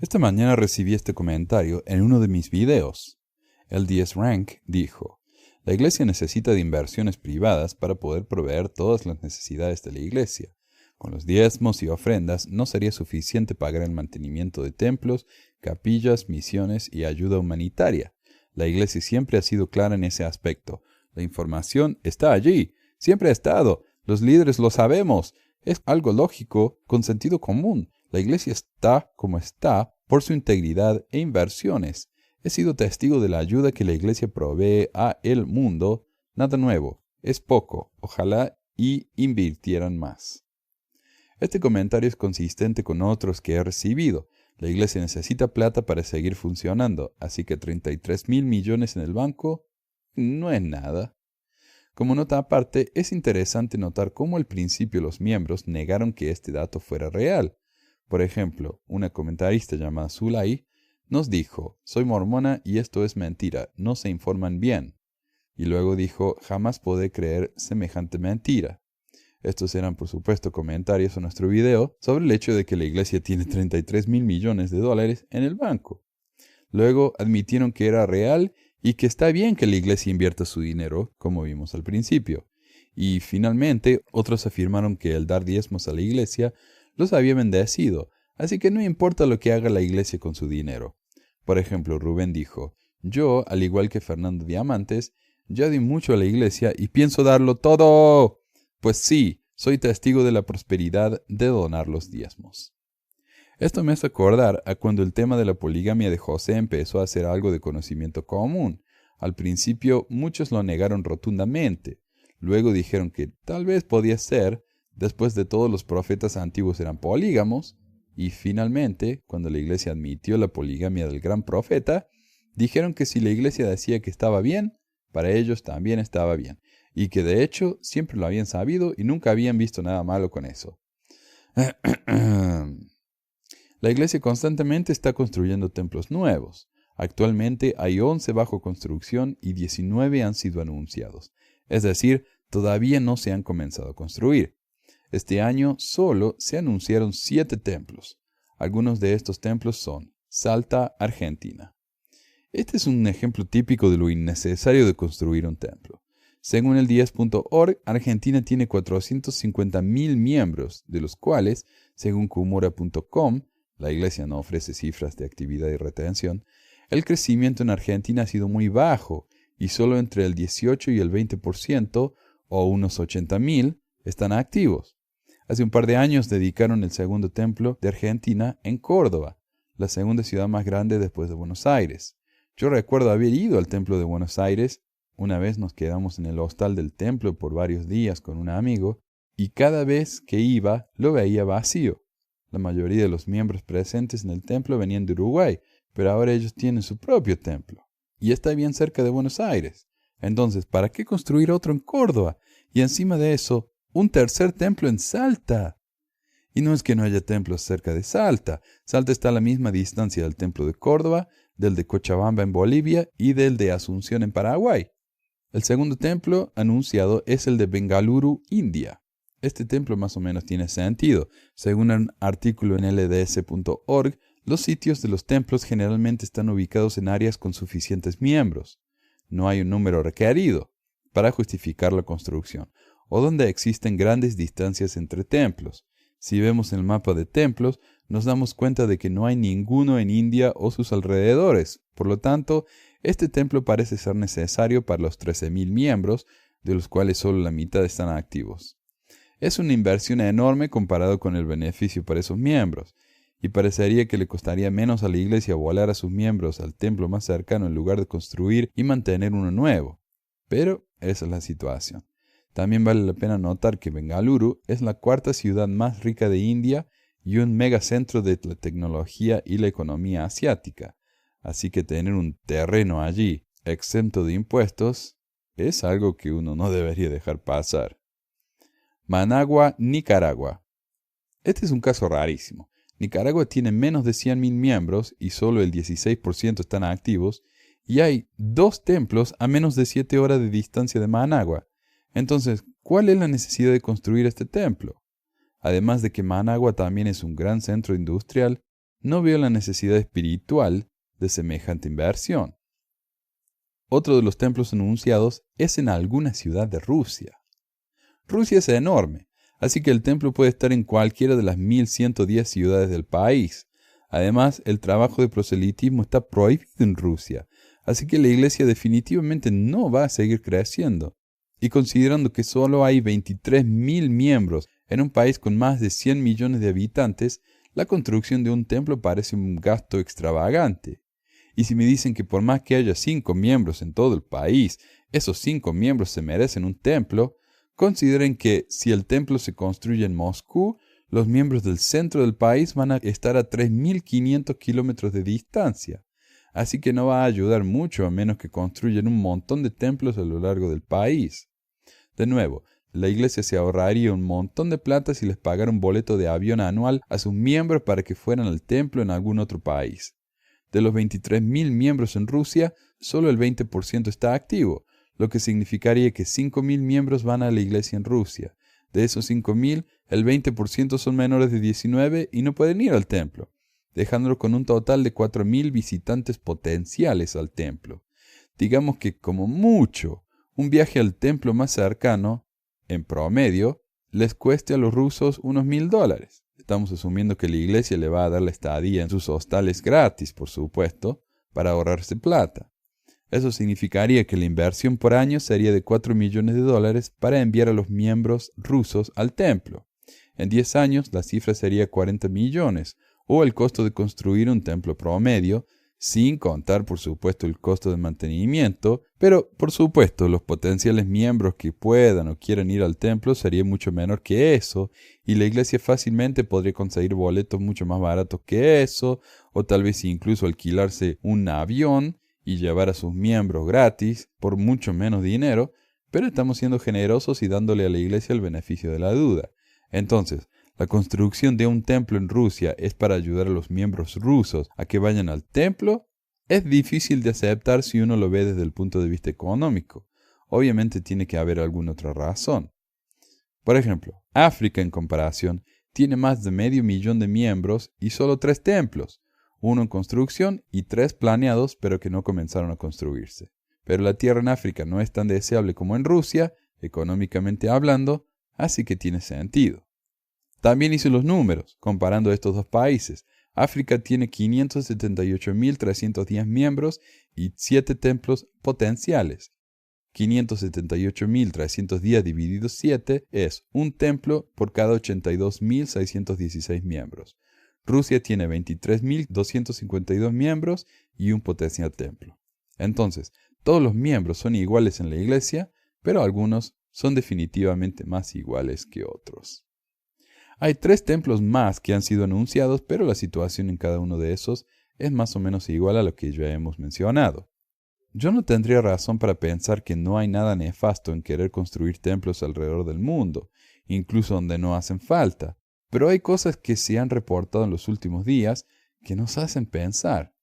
Esta mañana recibí este comentario en uno de mis videos. LDS Rank dijo, la iglesia necesita de inversiones privadas para poder proveer todas las necesidades de la iglesia. Con los diezmos y ofrendas no sería suficiente pagar el mantenimiento de templos, capillas, misiones y ayuda humanitaria. La iglesia siempre ha sido clara en ese aspecto. La información está allí, siempre ha estado. Los líderes lo sabemos. Es algo lógico, con sentido común. La iglesia está como está por su integridad e inversiones. He sido testigo de la ayuda que la iglesia provee a el mundo. Nada nuevo, es poco. Ojalá y invirtieran más. Este comentario es consistente con otros que he recibido. La iglesia necesita plata para seguir funcionando, así que 33,000 millones en el banco no es nada. Como nota aparte, es interesante notar cómo al principio los miembros negaron que este dato fuera real. Por ejemplo, una comentarista llamada Zulay nos dijo, soy mormona y esto es mentira, no se informan bien. Y luego dijo, jamás podré creer semejante mentira. Estos eran, por supuesto, comentarios a nuestro video sobre el hecho de que la iglesia tiene 33,000 millones de dólares en el banco. Luego admitieron que era real y que está bien que la iglesia invierta su dinero, como vimos al principio. Y finalmente, otros afirmaron que el dar diezmos a la iglesia los había bendecido, así que no importa lo que haga la iglesia con su dinero. Por ejemplo, Rubén dijo, yo, al igual que Fernando Diamantes, ya di mucho a la iglesia y pienso darlo todo. Pues sí, soy testigo de la prosperidad de donar los diezmos. Esto me hace acordar a cuando el tema de la poligamia de José empezó a ser algo de conocimiento común. Al principio muchos lo negaron rotundamente. Luego dijeron que tal vez podía ser, después de todos los profetas antiguos eran polígamos, y finalmente, cuando la iglesia admitió la poligamia del gran profeta, dijeron que si la iglesia decía que estaba bien, para ellos también estaba bien, y que de hecho siempre lo habían sabido y nunca habían visto nada malo con eso. La iglesia constantemente está construyendo templos nuevos. Actualmente hay 11 bajo construcción y 19 han sido anunciados. Es decir, todavía no se han comenzado a construir. Este año solo se anunciaron 7 templos. Algunos de estos templos son Salta, Argentina. Este es un ejemplo típico de lo innecesario de construir un templo. Según el 10.org, Argentina tiene 450,000 miembros, de los cuales, según Cumora.com, la iglesia no ofrece cifras de actividad y retención, el crecimiento en Argentina ha sido muy bajo y solo entre el 18 y el 20%, o unos 80,000, están activos. Hace un par de años dedicaron el segundo templo de Argentina en Córdoba, la segunda ciudad más grande después de Buenos Aires. Yo recuerdo haber ido al templo de Buenos Aires. Una vez nos quedamos en el hostal del templo por varios días con un amigo y cada vez que iba lo veía vacío. La mayoría de los miembros presentes en el templo venían de Uruguay, pero ahora ellos tienen su propio templo y está bien cerca de Buenos Aires. Entonces, ¿para qué construir otro en Córdoba? Y encima de eso, un tercer templo en Salta. Y no es que no haya templos cerca de Salta. Salta está a la misma distancia del templo de Córdoba, del de Cochabamba en Bolivia y del de Asunción en Paraguay. El segundo templo anunciado es el de Bengaluru, India. Este templo más o menos tiene sentido. Según un artículo en lds.org, los sitios de los templos generalmente están ubicados en áreas con suficientes miembros. No hay un número requerido para justificar la construcción, o donde existen grandes distancias entre templos. Si vemos el mapa de templos, nos damos cuenta de que no hay ninguno en India o sus alrededores. Por lo tanto, este templo parece ser necesario para los 13,000 miembros, de los cuales solo la mitad están activos. Es una inversión enorme comparado con el beneficio para esos miembros, y parecería que le costaría menos a la iglesia volar a sus miembros al templo más cercano en lugar de construir y mantener uno nuevo. Pero esa es la situación. También vale la pena notar que Bengaluru es la cuarta ciudad más rica de India y un megacentro de la tecnología y la economía asiática. Así que tener un terreno allí exento de impuestos es algo que uno no debería dejar pasar. Managua, Nicaragua. Este es un caso rarísimo. Nicaragua tiene menos de 100,000 miembros y solo el 16% están activos, y hay 2 templos a menos de 7 horas de distancia de Managua. Entonces, ¿cuál es la necesidad de construir este templo? Además de que Managua también es un gran centro industrial, no veo la necesidad espiritual de semejante inversión. Otro de los templos anunciados es en alguna ciudad de Rusia. Rusia es enorme, así que el templo puede estar en cualquiera de las 1110 ciudades del país. Además, el trabajo de proselitismo está prohibido en Rusia, así que la iglesia definitivamente no va a seguir creciendo. Y considerando que solo hay 23.000 miembros en un país con más de 100 millones de habitantes, la construcción de un templo parece un gasto extravagante. Y si me dicen que por más que haya 5 miembros en todo el país, esos 5 miembros se merecen un templo, consideren que si el templo se construye en Moscú, los miembros del centro del país van a estar a 3.500 kilómetros de distancia. Así que no va a ayudar mucho a menos que construyan un montón de templos a lo largo del país. De nuevo, la iglesia se ahorraría un montón de plata si les pagara un boleto de avión anual a sus miembros para que fueran al templo en algún otro país. De los 23.000 miembros en Rusia, solo el 20% está activo, lo que significaría que 5.000 miembros van a la iglesia en Rusia. De esos 5.000, el 20% son menores de 19 y no pueden ir al templo, dejándolo con un total de 4.000 visitantes potenciales al templo. Digamos que como mucho, un viaje al templo más cercano, en promedio, les cueste a los rusos unos $1.000. Estamos asumiendo que la iglesia le va a dar la estadía en sus hostales gratis, por supuesto, para ahorrarse plata. Eso significaría que la inversión por año sería de $4 millones para enviar a los miembros rusos al templo. En 10 años, la cifra sería 40 millones, o el costo de construir un templo promedio, sin contar, por supuesto, el costo de mantenimiento, pero, por supuesto, los potenciales miembros que puedan o quieran ir al templo sería mucho menor que eso, y la iglesia fácilmente podría conseguir boletos mucho más baratos que eso, o tal vez incluso alquilarse un avión y llevar a sus miembros gratis por mucho menos dinero, pero estamos siendo generosos y dándole a la iglesia el beneficio de la duda. Entonces, la construcción de un templo en Rusia es para ayudar a los miembros rusos a que vayan al templo. Es difícil de aceptar si uno lo ve desde el punto de vista económico. Obviamente tiene que haber alguna otra razón. Por ejemplo, África en comparación tiene más de 500.000 de miembros y solo 3 templos, uno en construcción y 3 planeados pero que no comenzaron a construirse. Pero la tierra en África no es tan deseable como en Rusia, económicamente hablando, así que tiene sentido. También hice los números, comparando estos dos países. África tiene 578.310 miembros y 7 templos potenciales. 578.310 dividido 7 es un templo por cada 82.616 miembros. Rusia tiene 23.252 miembros y un potencial templo. Entonces, todos los miembros son iguales en la iglesia, pero algunos son definitivamente más iguales que otros. Hay 3 templos más que han sido anunciados, pero la situación en cada uno de esos es más o menos igual a lo que ya hemos mencionado. Yo no tendría razón para pensar que no hay nada nefasto en querer construir templos alrededor del mundo, incluso donde no hacen falta, pero hay cosas que se han reportado en los últimos días que nos hacen pensar.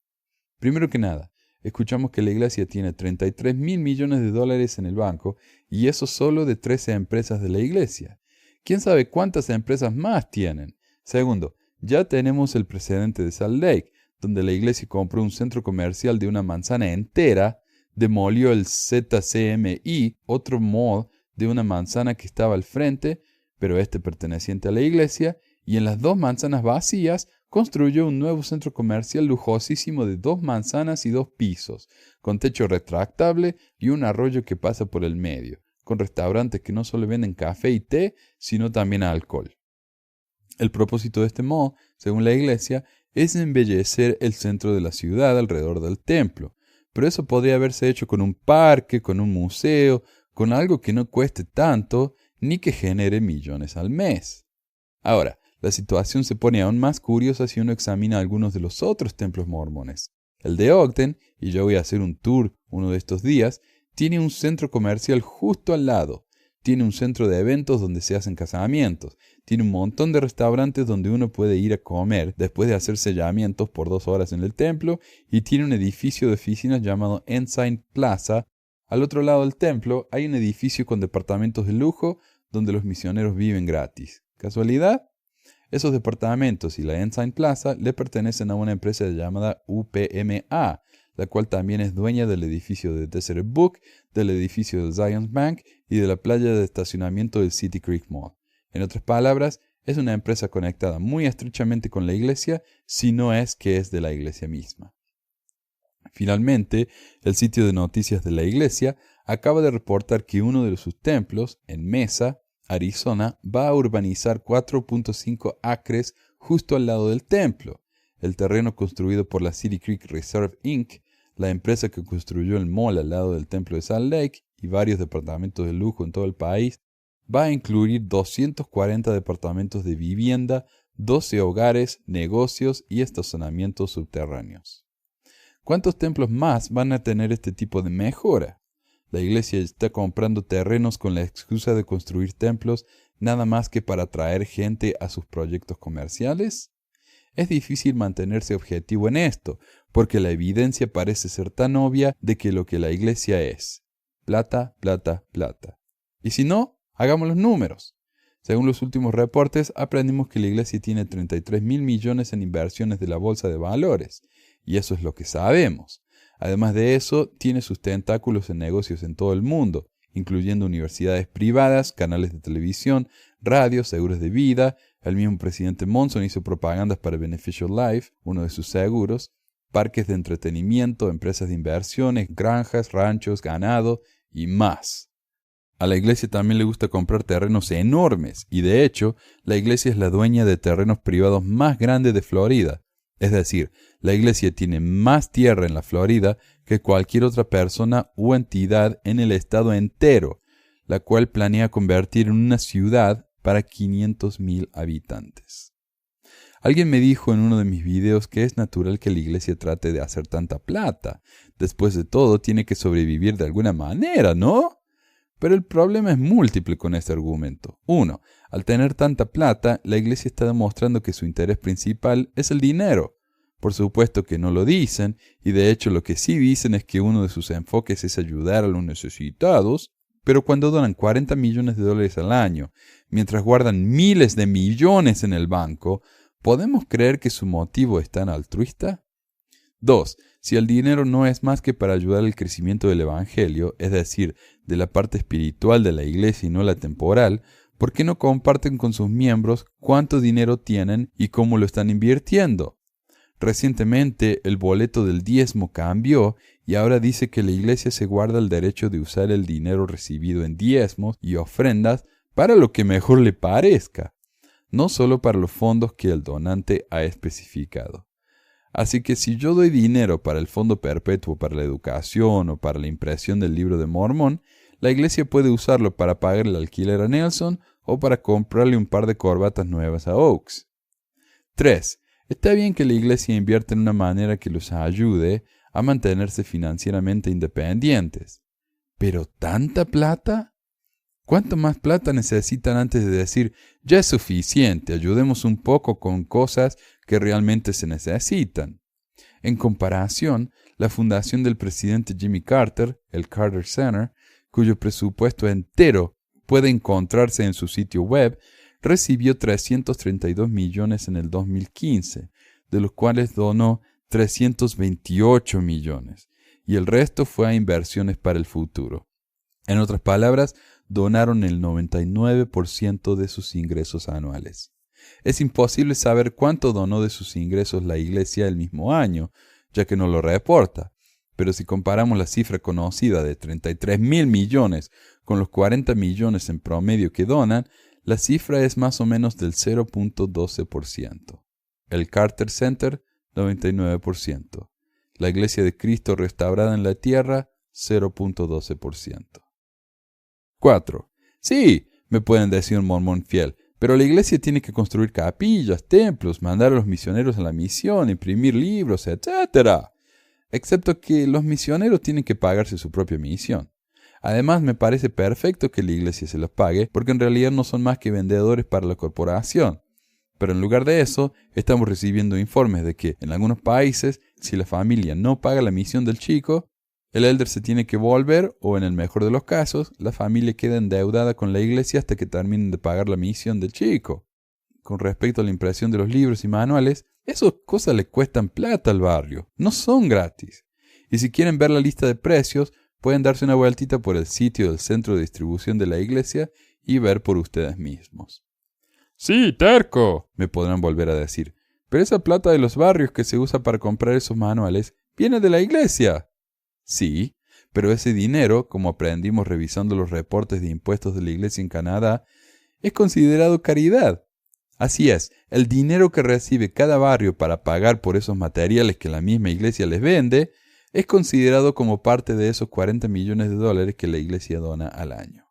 Primero que nada, escuchamos que la iglesia tiene $33.000 millones en el banco, y eso solo de 13 empresas de la iglesia. ¿Quién sabe cuántas empresas más tienen? Segundo, ya tenemos el precedente de Salt Lake, donde la iglesia compró un centro comercial de una manzana entera, demolió el ZCMI, otro mall de una manzana que estaba al frente, pero perteneciente a la iglesia, y en las 2 manzanas vacías construyó un nuevo centro comercial lujosísimo de 2 manzanas y 2 pisos, con techo retractable y un arroyo que pasa por el medio, con restaurantes que no solo venden café y té, sino también alcohol. El propósito de este mall, según la iglesia, es embellecer el centro de la ciudad alrededor del templo, pero eso podría haberse hecho con un parque, con un museo, con algo que no cueste tanto, ni que genere millones al mes. Ahora, la situación se pone aún más curiosa si uno examina algunos de los otros templos mormones. El de Ogden, y yo voy a hacer un tour uno de estos días, tiene un centro comercial justo al lado. Tiene un centro de eventos donde se hacen casamientos. Tiene un montón de restaurantes donde uno puede ir a comer después de hacer sellamientos por 2 horas en el templo. Y tiene un edificio de oficinas llamado Ensign Plaza. Al otro lado del templo hay un edificio con departamentos de lujo donde los misioneros viven gratis. ¿Casualidad? Esos departamentos y la Ensign Plaza le pertenecen a una empresa llamada UPMA, la cual también es dueña del edificio de Deseret Book, del edificio del Zions Bank y de la playa de estacionamiento del City Creek Mall. En otras palabras, es una empresa conectada muy estrechamente con la iglesia, si no es que es de la iglesia misma. Finalmente, el sitio de noticias de la iglesia acaba de reportar que uno de sus templos, en Mesa, Arizona, va a urbanizar 4.5 acres justo al lado del templo. El terreno construido por la City Creek Reserve Inc., la empresa que construyó el mall al lado del templo de Salt Lake y varios departamentos de lujo en todo el país, va a incluir 240 departamentos de vivienda, 12 hogares, negocios y estacionamientos subterráneos. ¿Cuántos templos más van a tener este tipo de mejora? La iglesia está comprando terrenos con la excusa de construir templos nada más que para atraer gente a sus proyectos comerciales. Es difícil mantenerse objetivo en esto, porque la evidencia parece ser tan obvia de que lo que la iglesia es: plata, plata, plata. Y si no, hagamos los números. Según los últimos reportes, aprendimos que la iglesia tiene 33.000 millones en inversiones de la bolsa de valores, y eso es lo que sabemos. Además de eso, tiene sus tentáculos en negocios en todo el mundo, incluyendo universidades privadas, canales de televisión, radios, seguros de vida. El mismo presidente Monson hizo propagandas para Beneficial Life, uno de sus seguros, parques de entretenimiento, empresas de inversiones, granjas, ranchos, ganado y más. A la iglesia también le gusta comprar terrenos enormes, y de hecho, la iglesia es la dueña de terrenos privados más grandes de Florida. Es decir, la iglesia tiene más tierra en la Florida que cualquier otra persona u entidad en el estado entero, la cual planea convertir en una ciudad para 500,000 habitantes. Alguien me dijo en uno de mis videos que es natural que la iglesia trate de hacer tanta plata. Después de todo, tiene que sobrevivir de alguna manera, ¿no? Pero el problema es múltiple con este argumento. 1. Al tener tanta plata, la iglesia está demostrando que su interés principal es el dinero. Por supuesto que no lo dicen, y de hecho lo que sí dicen es que uno de sus enfoques es ayudar a los necesitados, pero cuando donan $40 millones al año, mientras guardan miles de millones en el banco, ¿podemos creer que su motivo es tan altruista? 2. Si el dinero no es más que para ayudar al crecimiento del evangelio, es decir, de la parte espiritual de la iglesia y no la temporal, ¿por qué no comparten con sus miembros cuánto dinero tienen y cómo lo están invirtiendo? Recientemente el boleto del diezmo cambió y ahora dice que la iglesia se guarda el derecho de usar el dinero recibido en diezmos y ofrendas para lo que mejor le parezca, no solo para los fondos que el donante ha especificado. Así que si yo doy dinero para el Fondo Perpetuo para la Educación o para la impresión del Libro de Mormón, la iglesia puede usarlo para pagar el alquiler a Nelson o para comprarle un par de corbatas nuevas a Oaks. 3. Está bien que la iglesia invierta en una manera que los ayude a mantenerse financieramente independientes. ¿Pero tanta plata? ¿Cuánto más plata necesitan antes de decir, ya es suficiente, ayudemos un poco con cosas que realmente se necesitan? En comparación, la fundación del presidente Jimmy Carter, el Carter Center, cuyo presupuesto entero puede encontrarse en su sitio web, recibió 332 millones en el 2015, de los cuales donó 328 millones, y el resto fue a inversiones para el futuro. En otras palabras, donaron el 99% de sus ingresos anuales. Es imposible saber cuánto donó de sus ingresos la iglesia el mismo año, ya que no lo reporta. Pero si comparamos la cifra conocida de 33.000 millones con los 40 millones en promedio que donan, la cifra es más o menos del 0.12%. El Carter Center, 99%. La Iglesia de Cristo Restaurada en la Tierra, 0.12%. 4. Sí, me pueden decir un mormón fiel, pero la iglesia tiene que construir capillas, templos, mandar a los misioneros a la misión, imprimir libros, etc. Excepto que los misioneros tienen que pagarse su propia misión. Además, me parece perfecto que la iglesia se los pague, porque en realidad no son más que vendedores para la corporación. Pero en lugar de eso, estamos recibiendo informes de que, en algunos países, si la familia no paga la misión del chico, el elder se tiene que volver, o en el mejor de los casos, la familia queda endeudada con la iglesia hasta que terminen de pagar la misión del chico. con respecto a la impresión de los libros y manuales, esas cosas le cuestan plata al barrio, no son gratis. Y si quieren ver la lista de precios, pueden darse una vueltita por el sitio del centro de distribución de la iglesia y ver por ustedes mismos. Sí, terco, me podrán volver a decir, pero esa plata de los barrios que se usa para comprar esos manuales viene de la iglesia. Sí, pero ese dinero, como aprendimos revisando los reportes de impuestos de la iglesia en Canadá, es considerado caridad. Así es, el dinero que recibe cada barrio para pagar por esos materiales que la misma iglesia les vende, es considerado como parte de esos 40 millones de dólares que la iglesia dona al año.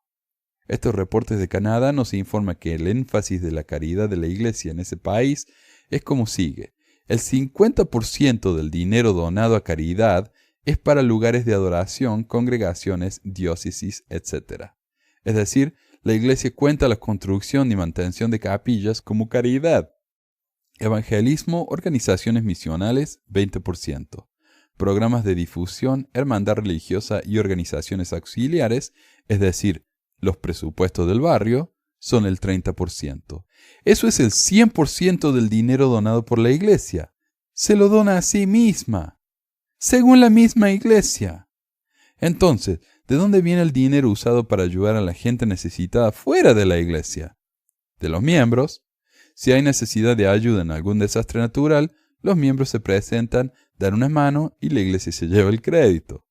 Estos reportes de Canadá nos informan que el énfasis de la caridad de la iglesia en ese país es como sigue. El 50% del dinero donado a caridad es para lugares de adoración, congregaciones, diócesis, etc. Es decir, la iglesia cuenta la construcción y mantención de capillas como caridad. Evangelismo, organizaciones misionales, 20%. Programas de difusión, hermandad religiosa y organizaciones auxiliares, es decir, los presupuestos del barrio, son el 30%. Eso es el 100% del dinero donado por la iglesia. Se lo dona a sí misma, según la misma iglesia. Entonces, ¿de dónde viene el dinero usado para ayudar a la gente necesitada fuera de la iglesia? De los miembros. Si hay necesidad de ayuda en algún desastre natural, los miembros se presentan, dan una mano y la iglesia se lleva el crédito.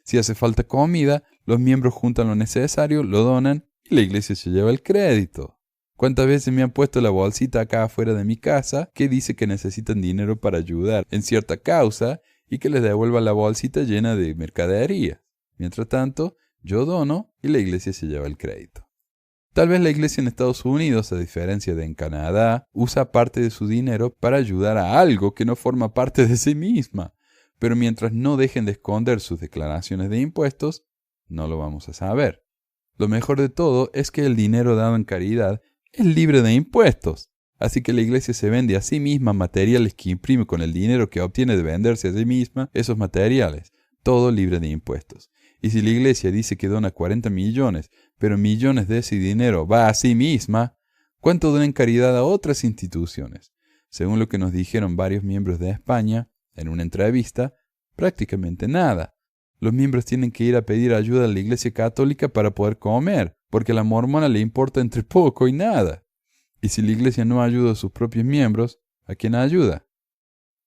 Si hace falta comida, los miembros juntan lo necesario, lo donan y la iglesia se lleva el crédito. ¿Cuántas veces me han puesto la bolsita acá afuera de mi casa que dice que necesitan dinero para ayudar en cierta causa y que les devuelva la bolsita llena de mercadería? Mientras tanto, yo dono y la iglesia se lleva el crédito. Tal vez la iglesia en Estados Unidos, a diferencia de en Canadá, usa parte de su dinero para ayudar a algo que no forma parte de sí misma. Pero mientras no dejen de esconder sus declaraciones de impuestos, no lo vamos a saber. Lo mejor de todo es que el dinero dado en caridad es libre de impuestos. Así que la iglesia se vende a sí misma materiales que imprime con el dinero que obtiene de venderse a sí misma esos materiales, todo libre de impuestos. Y si la iglesia dice que dona 40 millones, pero millones de ese dinero va a sí misma, ¿cuánto dona en caridad a otras instituciones? Según lo que nos dijeron varios miembros de España, en una entrevista, prácticamente nada. Los miembros tienen que ir a pedir ayuda a la iglesia católica para poder comer, porque a la mormona le importa entre poco y nada. Y si la iglesia no ayuda a sus propios miembros, ¿a quién ayuda?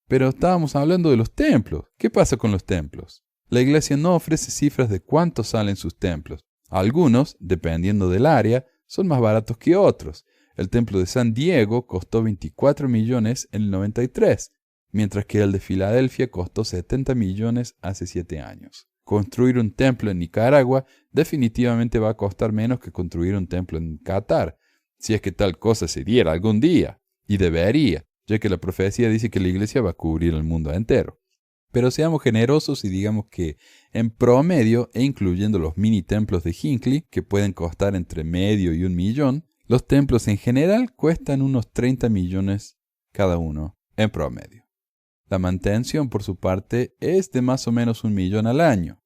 Pero estábamos hablando de los templos. ¿Qué pasa con los templos? La iglesia no ofrece cifras de cuánto salen sus templos. Algunos, dependiendo del área, son más baratos que otros. El templo de San Diego costó 24 millones en el 93, mientras que el de Filadelfia costó 70 millones hace 7 años. Construir un templo en Nicaragua definitivamente va a costar menos que construir un templo en Qatar, si es que tal cosa se diera algún día, y debería, ya que la profecía dice que la iglesia va a cubrir el mundo entero. Pero seamos generosos y digamos que, en promedio, e incluyendo los mini templos de Hinckley, que pueden costar entre medio y 1 millón, los templos en general cuestan unos 30 millones cada uno, en promedio. La mantención, por su parte, es de más o menos 1 millón al año,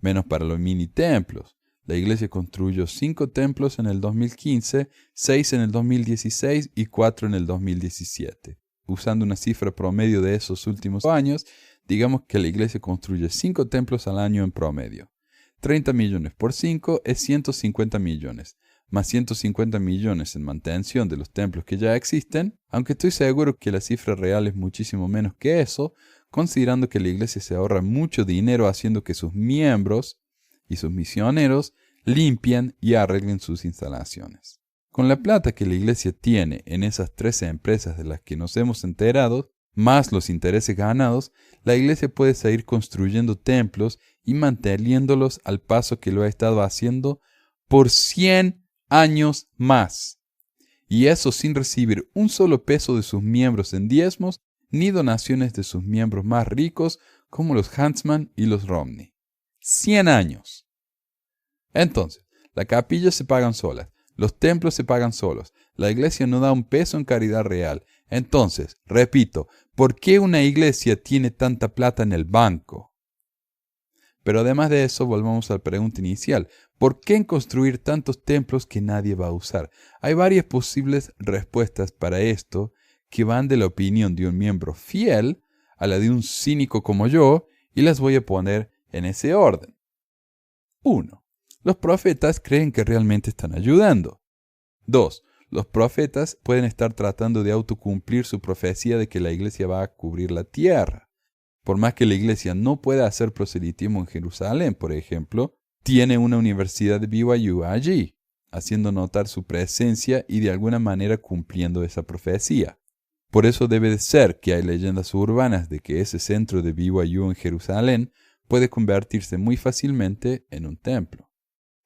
menos para los mini templos. La iglesia construyó 5 templos en el 2015, 6 en el 2016 y 4 en el 2017. Usando una cifra promedio de esos últimos años, digamos que la iglesia construye 5 templos al año en promedio. 30 millones por 5 es 150 millones, más 150 millones en mantención de los templos que ya existen, aunque estoy seguro que la cifra real es muchísimo menos que eso, considerando que la iglesia se ahorra mucho dinero haciendo que sus miembros y sus misioneros limpien y arreglen sus instalaciones. Con la plata que la iglesia tiene en esas 13 empresas de las que nos hemos enterado, más los intereses ganados, la iglesia puede seguir construyendo templos y manteniéndolos al paso que lo ha estado haciendo por 100 años más. Y eso sin recibir un solo peso de sus miembros en diezmos, ni donaciones de sus miembros más ricos como los Huntsman y los Romney. 100 años. Entonces, las capillas se pagan solas, los templos se pagan solos, la iglesia no da un peso en caridad real. Entonces, repito, ¿por qué una iglesia tiene tanta plata en el banco? Pero además de eso, volvamos a la pregunta inicial. ¿Por qué construir tantos templos que nadie va a usar? Hay varias posibles respuestas para esto que van de la opinión de un miembro fiel a la de un cínico como yo, y las voy a poner en ese orden. 1. Los profetas creen que realmente están ayudando. 2. Los profetas pueden estar tratando de autocumplir su profecía de que la iglesia va a cubrir la tierra. Por más que la iglesia no pueda hacer proselitismo en Jerusalén, por ejemplo, tiene una universidad de BYU allí, haciendo notar su presencia y de alguna manera cumpliendo esa profecía. Por eso debe de ser que hay leyendas urbanas de que ese centro de BYU en Jerusalén puede convertirse muy fácilmente en un templo.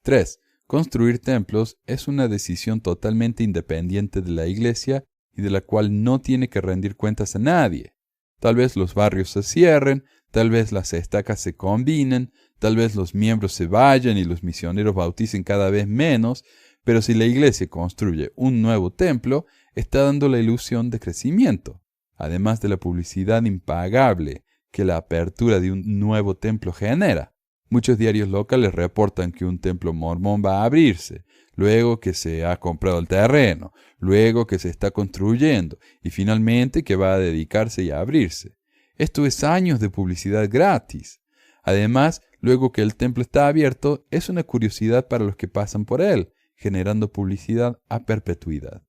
3. Construir templos es una decisión totalmente independiente de la iglesia y de la cual no tiene que rendir cuentas a nadie. Tal vez los barrios se cierren, tal vez las estacas se combinen, tal vez los miembros se vayan y los misioneros bauticen cada vez menos, pero si la iglesia construye un nuevo templo, está dando la ilusión de crecimiento, además de la publicidad impagable que la apertura de un nuevo templo genera. Muchos diarios locales reportan que un templo mormón va a abrirse, luego que se ha comprado el terreno, luego que se está construyendo y finalmente que va a dedicarse y a abrirse. Esto es años de publicidad gratis. Además, luego que el templo está abierto, es una curiosidad para los que pasan por él, generando publicidad a perpetuidad.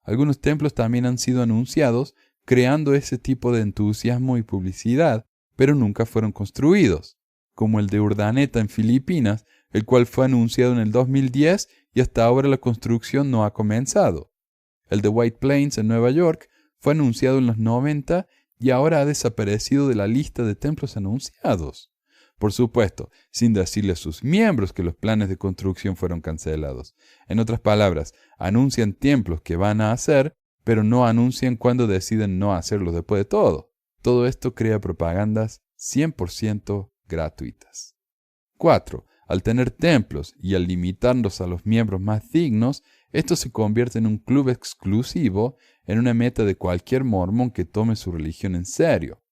Algunos templos también han sido anunciados, creando ese tipo de entusiasmo y publicidad, pero nunca fueron construidos, como el de Urdaneta en Filipinas, el cual fue anunciado en el 2010 y hasta ahora la construcción no ha comenzado. El de White Plains en Nueva York fue anunciado en los 90 y ahora ha desaparecido de la lista de templos anunciados. Por supuesto, sin decirle a sus miembros que los planes de construcción fueron cancelados. En otras palabras, anuncian templos que van a hacer, pero no anuncian cuándo deciden no hacerlos después de todo. Todo esto crea propagandas 100% gratuitas. 4. Al tener templos y al limitarlos a los miembros más dignos, esto se convierte en un club exclusivo, en una meta de cualquier mormón que tome su religión en serio.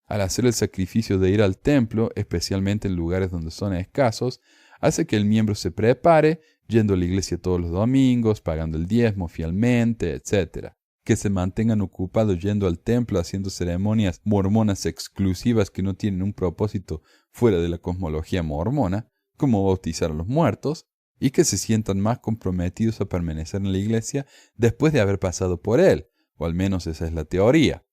Al hacer el sacrificio de ir al templo, especialmente en lugares donde son escasos, hace que el miembro se prepare, yendo a la iglesia todos los domingos, pagando el diezmo fielmente, etc. Que se mantengan ocupados yendo al templo, haciendo ceremonias mormonas exclusivas que no tienen un propósito fuera de la cosmología mormona, como bautizar a los muertos, y que se sientan más comprometidos a permanecer en la iglesia después de haber pasado por él, o al menos esa es la teoría.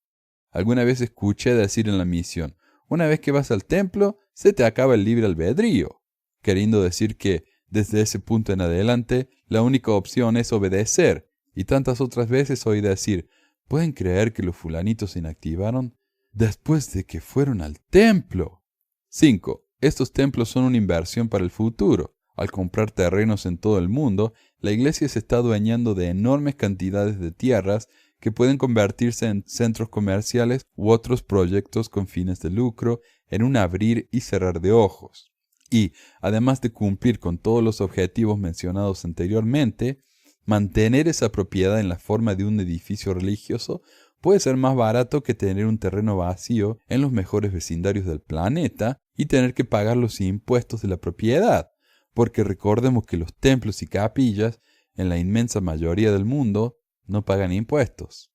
Alguna vez escuché decir en la misión, una vez que vas al templo, se te acaba el libre albedrío, queriendo decir que, desde ese punto en adelante, la única opción es obedecer, y tantas otras veces oí decir, ¿pueden creer que los fulanitos se inactivaron después de que fueron al templo? 5. Estos templos son una inversión para el futuro. Al comprar terrenos en todo el mundo, la iglesia se está adueñando de enormes cantidades de tierras que pueden convertirse en centros comerciales u otros proyectos con fines de lucro en un abrir y cerrar de ojos. Y, además de cumplir con todos los objetivos mencionados anteriormente, mantener esa propiedad en la forma de un edificio religioso puede ser más barato que tener un terreno vacío en los mejores vecindarios del planeta y tener que pagar los impuestos de la propiedad, porque recordemos que los templos y capillas, en la inmensa mayoría del mundo, no pagan impuestos.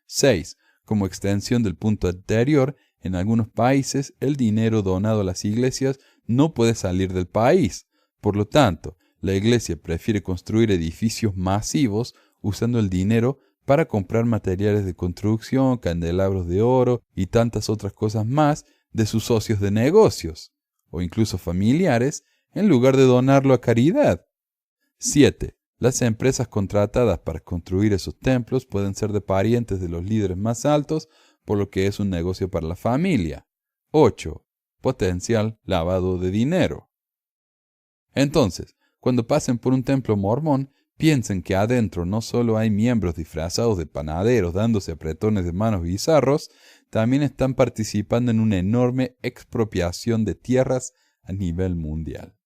6. Como extensión del punto anterior, en algunos países el dinero donado a las iglesias no puede salir del país. Por lo tanto, la iglesia prefiere construir edificios masivos usando el dinero para comprar materiales de construcción, candelabros de oro y tantas otras cosas más de sus socios de negocios, o incluso familiares, en lugar de donarlo a caridad. 7. Las empresas contratadas para construir esos templos pueden ser de parientes de los líderes más altos, por lo que es un negocio para la familia. 8. Potencial lavado de dinero. Entonces, cuando pasen por un templo mormón, piensen que adentro no solo hay miembros disfrazados de panaderos dándose apretones de manos bizarros, también están participando en una enorme expropiación de tierras a nivel mundial.